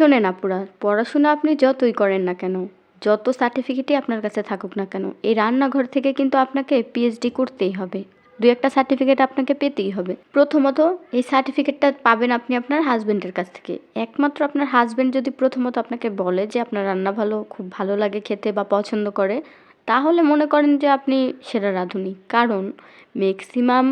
শোনেন আপুরা, পড়াশোনা আপনি যতই করেন না কেন, যত সার্টিফিকেটই আপনার কাছে থাকুক না কেন, এই রান্নাঘর থেকে কিন্তু আপনাকে পিএইচডি করতেই হবে। ২-১ টা সার্টিফিকেট আপনাকে পেতেই হবে। প্রথমত এই সার্টিফিকেটটা পাবেন আপনি আপনার হাসব্যান্ডের কাছ থেকে। একমাত্র আপনার হাসব্যান্ড যদি প্রথমত আপনাকে বলে যে আপনার রান্না ভালো, খুব ভালো লাগে খেতে বা পছন্দ করে, তাহলে মনে করেন যে আপনি সেরা রাঁধুনি। কারণ মেক্সিমাম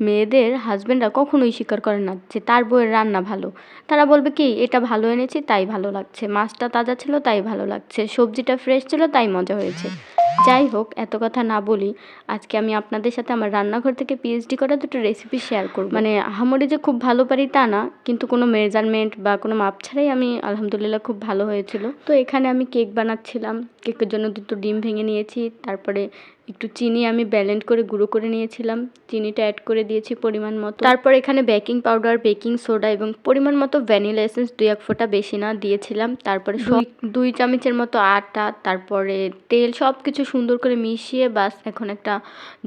মেয়েদের হাসব্যান্ডরা কখনোই স্বীকার করে না যে তার বউয়ের রান্না ভালো। তারা বলবে কি, এটা ভালো এনেছি তাই ভালো লাগছে, মাছটা তাজা ছিল তাই ভালো লাগছে, সবজিটা ফ্রেশ ছিল তাই মজা হয়েছে। যাই হোক, এত কথা না বলি, আজকে আমি আপনাদের সাথে আমার রান্নাঘর থেকে পিএইচডি করা দুটো রেসিপি শেয়ার করব। মানে আহামরি যে খুব ভালো পারি তা না, কিন্তু কোনো মেজারমেন্ট বা কোনো মাপ ছাড়াই আমি আলহামদুলিল্লাহ খুব ভালো হয়েছিল। তো এখানে আমি কেক বানাচ্ছিলাম। কেকের জন্য দুটো ডিম ভেঙে নিয়েছি, তারপরে একটু চিনি আমি ব্লেন্ড করে গুঁড়ো করে নিয়েছিলাম, চিনিটা অ্যাড করে দিয়েছি পরিমাণ মতো। তারপর এখানে বেকিং পাউডার, বেকিং সোডা এবং পরিমাণ মতো ভ্যানিলা এসেন্স ২-১ ফোঁটা, বেশি না, দিয়েছিলাম। তারপরে ২ চামচের মতো আটা, তারপরে তেল, সব কিছু সুন্দর করে মিশিয়ে বাস এখন একটা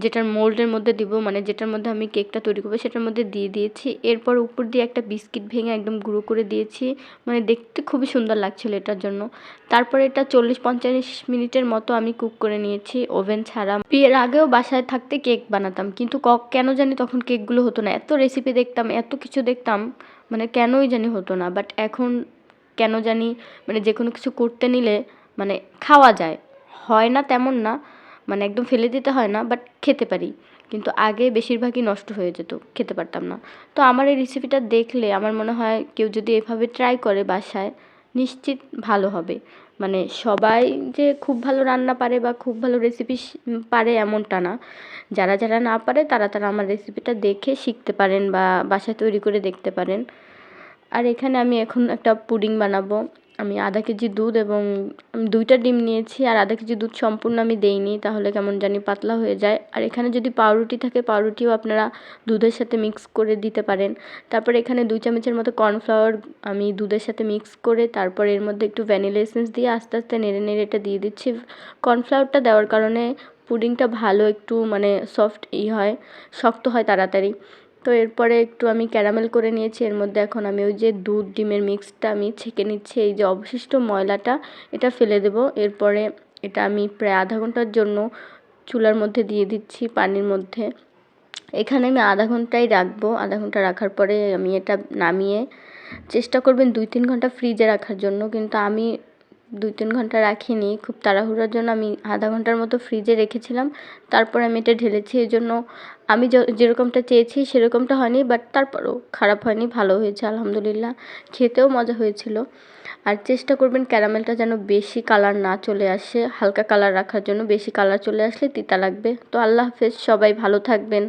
যেটার মোল্ডের মধ্যে দিব, মানে যেটার মধ্যে আমি কেকটা তৈরি করবো সেটার মধ্যে দিয়ে দিয়েছি। এরপর উপর দিয়ে একটা বিস্কিট ভেঙে একদম গুঁড়ো করে দিয়েছি, মানে দেখতে খুবই সুন্দর লাগছিল এটার জন্য। তারপরে এটা ৪০-৪৫ মিনিটের মতো আমি কুক করে নিয়েছি ওভেন ছাড়া। বিয়ের আগেও বাসায় থাকতে কেক বানাতাম, কিন্তু কেন জানি তখন কেকগুলো হতো না। এত রেসিপি দেখতাম, এত কিছু দেখতাম, মানে কেনই জানি হতো না। বাট এখন কেন জানি মানে যে কোনো কিছু করতে নিলে মানে খাওয়া যায়, হয় না তেমন না, মানে একদম ফেলে দিতে হয় না, বাট খেতে পারি। কিন্তু আগে বেশিরভাগই নষ্ট হয়ে যেত, খেতে পারতাম না। তো আমার এই রেসিপিটা দেখলে আমার মনে হয় কেউ যদি এভাবে ট্রাই করে বাসায়, নিশ্চিত ভালো হবে। মানে সবাই যে খুব ভালো রান্না পারে বা খুব ভালো রেসিপি পারে এমনটা না। যারা যারা না পারে তারা তারা আমার রেসিপিটা দেখে শিখতে পারেন বা বাসায় তৈরি করে দেখতে পারেন। আর এখানে আমি এখন একটা পুডিং বানাবো। আমি ১/২ কেজি দুধ এবং ২টা ডিম নিয়েছি, আর ১/২ কেজি দুধ সম্পূর্ণ আমি দেইনি, তাহলে কেমন জানি পাতলা হয়ে যায়। আর এখানে যদি পাউরুটি থাকে, পাউরুটিও আপনারা দুধের সাথে মিক্স করে দিতে পারেন। তারপরে এখানে ২ চামচের মতো কর্নফ্লাওয়ার আমি দুধের সাথে মিক্স করে, তারপরে এর মধ্যে একটু ভ্যানিলা এসেন্স দিয়ে আস্তে আস্তে নেড়ে নেড়ে এটা দিয়ে দিচ্ছি। কর্নফ্লাওয়ারটা দেওয়ার কারণে পুডিংটা ভালো একটু মানে সফট হয়, শক্ত হয় তাড়াতাড়ি। তো এরপরে একটু আমি ক্যারামেল করে নিয়েছি। এর মধ্যে এখন আমি ওই যে দুধ ডিমের মিক্সটা আমি ছেঁকে নিচ্ছি, এই যে অবশিষ্ট ময়লাটা এটা ফেলে দেব। এরপরে এটা আমি প্রায় ০.৫ ঘন্টার জন্য চুলার মধ্যে দিয়ে দিচ্ছি পানির মধ্যে। এখানে আমি ০.৫ ঘন্টাই রাখবো। ০.৫ ঘন্টা রাখার পরে আমি এটা নামিয়ে চেষ্টা করবেন ২-৩ ঘন্টা ফ্রিজে রাখার জন্য, কিন্তু আমি ২-৩ ঘন্টা রাখিনি, খুব তাড়াহুড়োর জন্য আমি ০.৫ ঘন্টার মতো ফ্রিজে রেখেছিলাম। তারপরে আমি এটা ঢেলেছি। এজন্য আমি যেরকমটা চেয়েছি সেরকমটা হয়নি, বাট তারপরেও খারাপ হয়নি, ভালো হয়েছে আলহামদুলিল্লাহ। খেতেও মজা হয়েছিল। আর চেষ্টা করবেন ক্যারামেলটা যেন বেশি কালার না চলে আসে, হালকা কালার রাখার জন্য। বেশি কালার চলে আসলে তিতা লাগবে। তো আল্লাহ হাফেজ, সবাই ভালো থাকবেন।